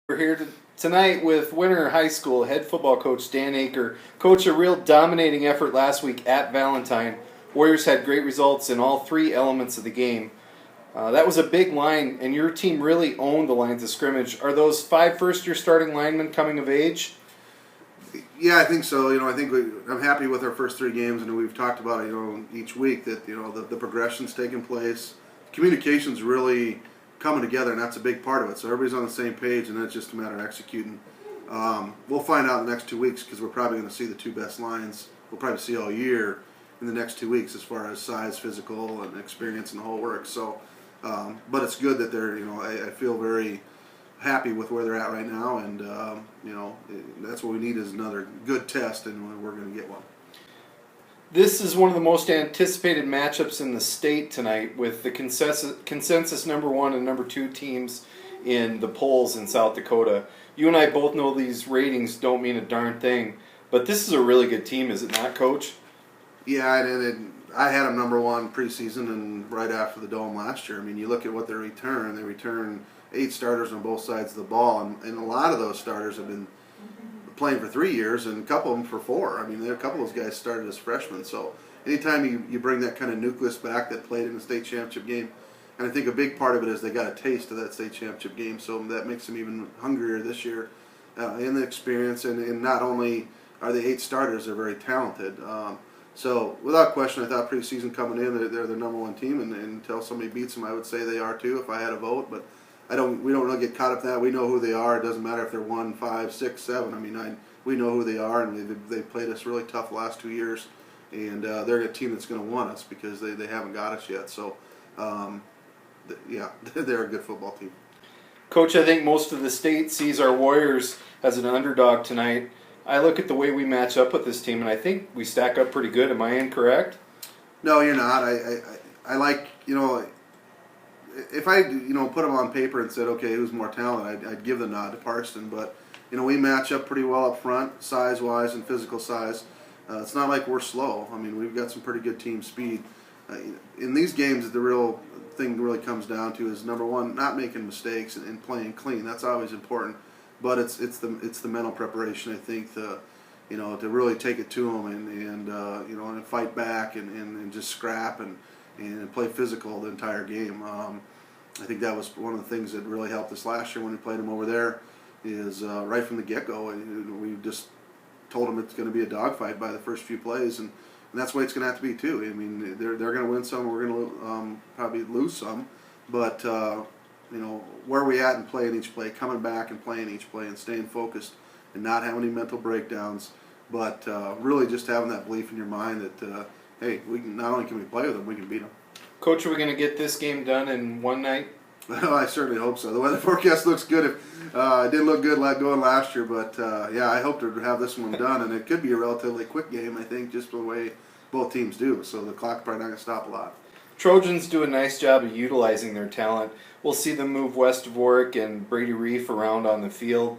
We're here tonight with Winter High School head football coach Dan Aaker. Coach, a real dominating effort last week at Valentine. Warriors had great results in all three elements of the game. That was a big line, and your team really owned the lines of scrimmage. Are those 5 first-year starting linemen coming of age? Yeah, I think so. I'm happy with our first 3 games, and we've talked about it, each week that the progression's taking place, communication's really coming together, and that's a big part of it. So everybody's on the same page, and it's just a matter of executing. We'll find out in the next 2 weeks because we're probably going to see the 2 best lines. We'll probably see all year in the next 2 weeks as far as size, physical, and experience, and the whole works. So, but it's good that they're. I feel very happy with where they're at right now, and that's what we need is another good test, and we're going to get one. This is one of the most anticipated matchups in the state tonight, with the consensus number 1 and number 2 teams in the polls in South Dakota. You and I both know these ratings don't mean a darn thing, but this is a really good team, is it not, Coach? Yeah, and I had them number 1 preseason and right after the Dome last year. I mean, you look at what they return 8 starters on both sides of the ball, and a lot of those starters have been playing for 3 years, and a couple of them for 4. I mean, a couple of those guys started as freshmen. So anytime you bring that kind of nucleus back that played in the state championship game, and I think a big part of it is they got a taste of that state championship game, so that makes them even hungrier this year in the experience. And not only are they 8 starters, they're very talented. So without question, I thought preseason coming in, they're the number 1 team, and until somebody beats them, I would say they are too if I had a vote. But we don't really get caught up in that. We know who they are. It doesn't matter if they're 1, 5, 6, 7. I mean, we know who they are, and they've played us really tough the last 2 years, and they're a team that's going to want us because they haven't got us yet. So, yeah, they're a good football team. Coach, I think most of the state sees our Warriors as an underdog tonight. I look at the way we match up with this team, and I think we stack up pretty good. Am I incorrect? No, you're not. I like, if I put them on paper and said, okay, who's more talented, I'd give the nod to Parkston. But we match up pretty well up front, size-wise and physical size. It's not like we're slow. I mean, we've got some pretty good team speed. In these games, the real thing really comes down to is number 1, not making mistakes and playing clean. That's always important. But it's the mental preparation, I think, to really take it to them and fight back and just scrap and play physical the entire game. I think that was one of the things that really helped us last year when we played them over there. Is right from the get-go, we just told them it's going to be a dogfight by the first few plays, and that's the way it's going to have to be too. I mean, they're going to win some, we're going to probably lose some, but where are we at in playing each play, coming back and playing each play and staying focused and not having any mental breakdowns, but really just having that belief in your mind that hey, not only can we play with them, we can beat them. Coach, are we going to get this game done in one night? Well, I certainly hope so. The weather forecast looks good. It didn't look good going last year, but yeah, I hope to have this one done, and it could be a relatively quick game, I think, just the way both teams do. So the clock's probably not going to stop a lot. Trojans do a nice job of utilizing their talent. We'll see them move West of Warwick and Brady Reef around on the field.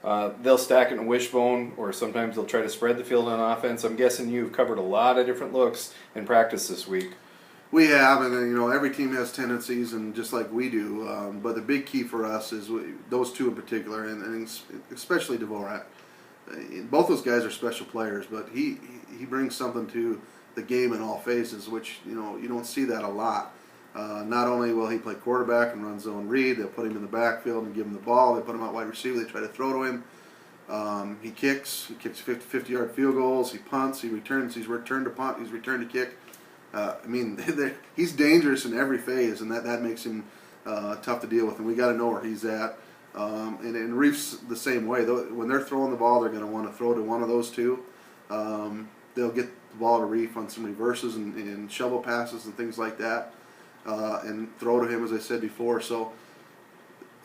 They'll stack it in a wishbone, or sometimes they'll try to spread the field on offense. I'm guessing you've covered a lot of different looks in practice this week. We have, and every team has tendencies, and just like we do. But the big key for us is those 2 in particular, and especially Dvorak. Both those guys are special players, but he brings something to the game in all phases, which you don't see that a lot. Not only will he play quarterback and run zone read, they'll put him in the backfield and give him the ball. They put him out wide receiver. They try to throw to him. He kicks 50-yard field goals. He punts. He returns. He's returned to punt. He's returned to kick. I mean, he's dangerous in every phase, and that makes him tough to deal with. And we got to know where he's at. And Reef's the same way. When they're throwing the ball, they're going to want to throw to one of those 2. They'll get the ball to Reef on some reverses and shovel passes and things like that, and throw to him, as I said before. So,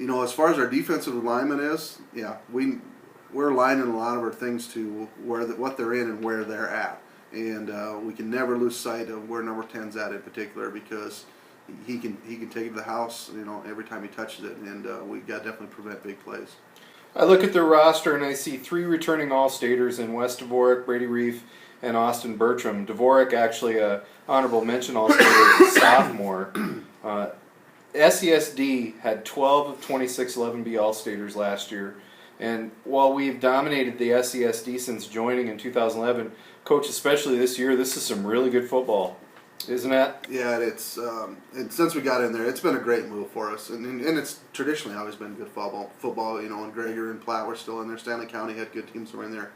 as far as our defensive alignment is, yeah, we're aligning a lot of our things to what they're in and where they're at. And we can never lose sight of where number 10's at in particular, because he can take it to the house, every time he touches it, and we got to definitely prevent big plays. I look at their roster and I see 3 returning All-Staters in West of Warwick, Brady Reef, and Austin Bertram. Dvorak actually a honorable mention All-Stater sophomore. SESD had 12 of 26 11B All-Staters last year. And while we've dominated the SESD since joining in 2011, Coach, especially this year, this is some really good football, isn't it? Yeah, it's and since we got in there, it's been a great move for us, and it's traditionally always been good football. Football, and Gregor and Platt were still in there. Stanley County had good teams that were in there.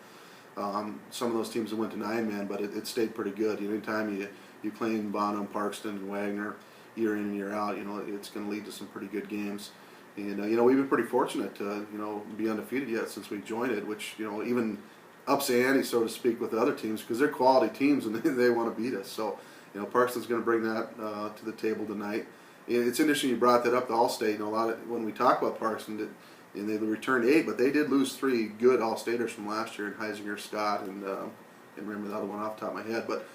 Some of those teams that went to 9-man, but it stayed pretty good. Anytime you play in Bonham, Parkston, and Wagner year in and year out, it's going to lead to some pretty good games. And we've been pretty fortunate to be undefeated yet since we joined it, which even ups the ante, so to speak, with the other teams because they're quality teams and they want to beat us. So Parkston's going to bring that to the table tonight. And it's interesting you brought that up, the All-State. A lot of when we talk about Parkston, and they returned 8, but they did lose 3 good All-Staters from last year in Heisinger, Scott, and remember the other one off the top of my head. But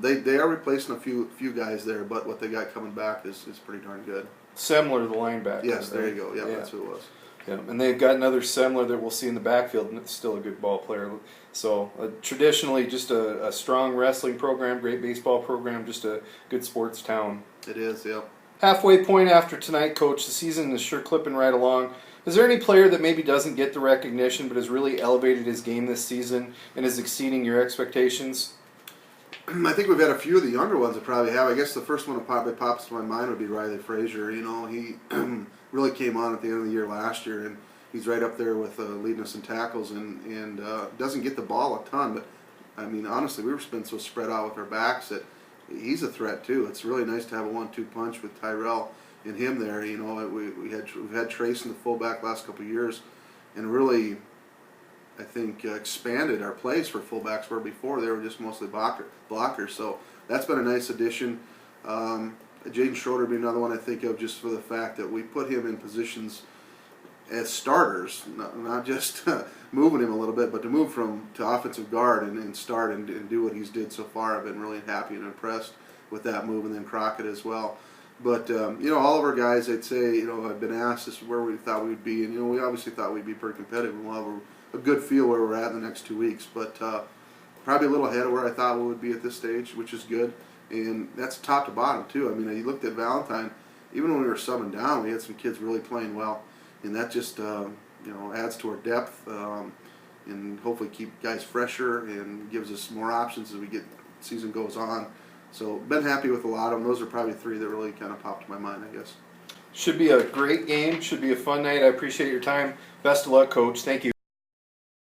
they are replacing a few guys there, but what they got coming back is pretty darn good. Semler, the linebacker. Yes, there you go. Yeah, that's who it was. Yeah, and they've got another Semler that we'll see in the backfield, and it's still a good ball player. So traditionally, just a strong wrestling program, great baseball program, just a good sports town. It is, yeah. Halfway point after tonight, Coach. The season is sure clipping right along. Is there any player that maybe doesn't get the recognition but has really elevated his game this season and is exceeding your expectations? I think we've had a few of the younger ones that probably have. I guess the first one that probably pops to my mind would be Riley Frazier. He really came on at the end of the year last year, and he's right up there with leading us in tackles and doesn't get the ball a ton. But, I mean, honestly, we've been so spread out with our backs that he's a threat, too. It's really nice to have a 1-2 punch with Tyrell and him there. We've had Trace in the fullback last couple of years and really, I think, expanded our plays for fullbacks where before they were just mostly blockers. So that's been a nice addition. Jaden Schroeder would be another one I think of just for the fact that we put him in positions as starters, not just moving him a little bit, but to move to offensive guard and start and do what he's did so far. I've been really happy and impressed with that move, and then Crockett as well. But all of our guys, I'd say, have been asked as where we thought we'd be, and we obviously thought we'd be pretty competitive, and we'll have a good feel where we're at in the next 2 weeks. But probably a little ahead of where I thought we would be at this stage, which is good. And that's top to bottom, too. I mean, you looked at Valentine, even when we were subbing down, we had some kids really playing well. And that just, adds to our depth and hopefully keep guys fresher and gives us more options as season goes on. So, been happy with a lot of them. Those are probably 3 that really kind of popped to my mind, I guess. Should be a great game. Should be a fun night. I appreciate your time. Best of luck, Coach. Thank you.